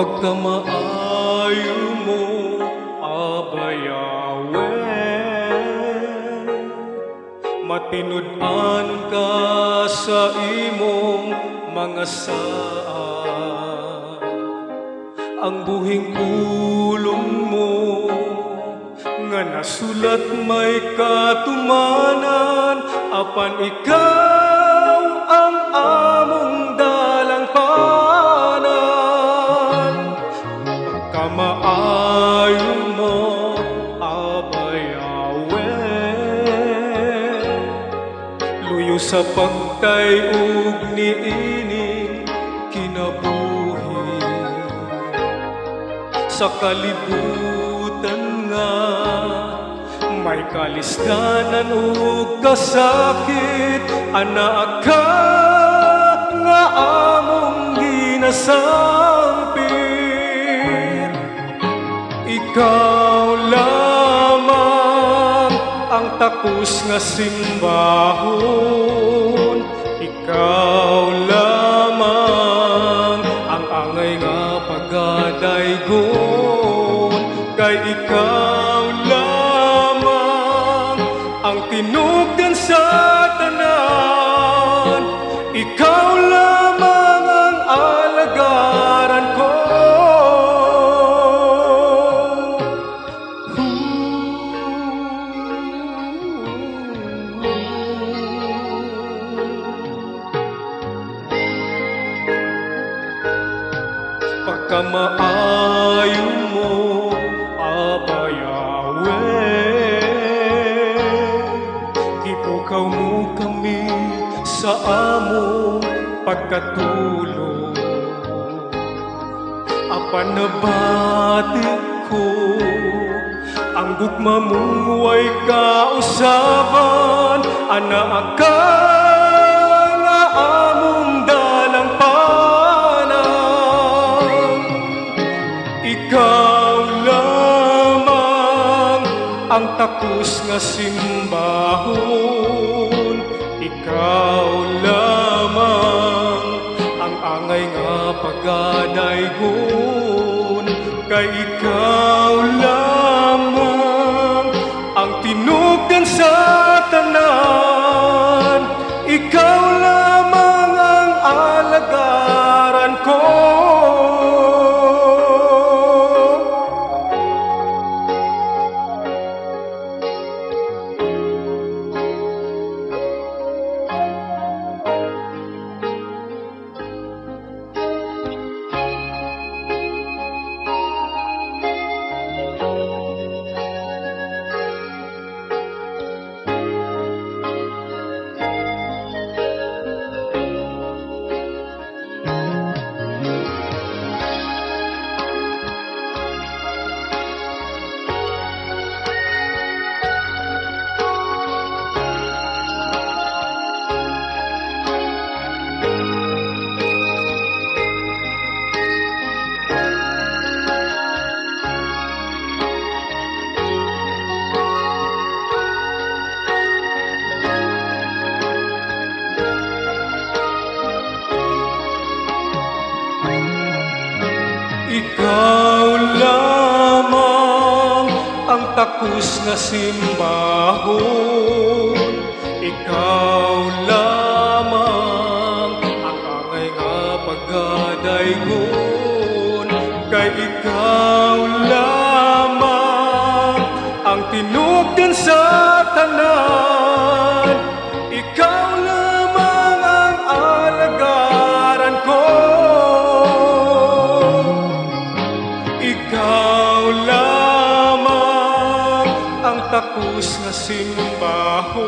Pagkamaayo mo, Abba Yahweh, matinud-an ka sa imong mga saa. Ang buhing pulong mo nga nasulat may katumanan, apan ikaw ang among dalang panan. Pagkamaayo mo, Abba Yahweh, luyo sa pagtay ug niining kinabuhi sa kalibutan nga may kalisdanan ug kasakit, anak ka nga among ginasangpit. Ikaw lamang ang takos nga simbahon, ikaw lamang ang angay nga pagadaygon, kay ikaw lamang ang tinugdan sa tanan, ikaw lamang ang alagaran ko. Pagkamaayo mo, Abba Yahweh, ipukaw mo kami sa among pagkatulog. Apan nabati ko ang gugma mong way kausaban, anak ka nga among dalang panan. Ikaw lamang ang takos nga simbahon, ikaw lamang ang angay nga pagadaygon, kay ikaw lamang ang tinugdan sa tanan, ikaw lamang ang alagaran ko. Ikaw lamang ang takos nga simbahon, ikaw lamang ang angay nga pagadaygon, kay ikaw lamang ang tinugdan sa tanan, ikaw lamang ang alagaran ko. Ikaw lamang ang takos nga simbahon,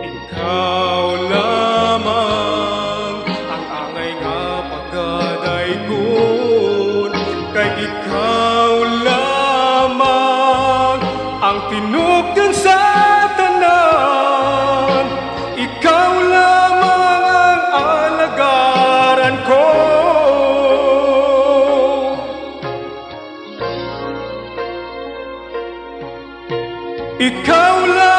ikaw lamang ang angay nga pagadaygon, kay ikaw lamang ang tinugdan sa tanan, ikaw lamang ang alagaran ko. Ikaw lang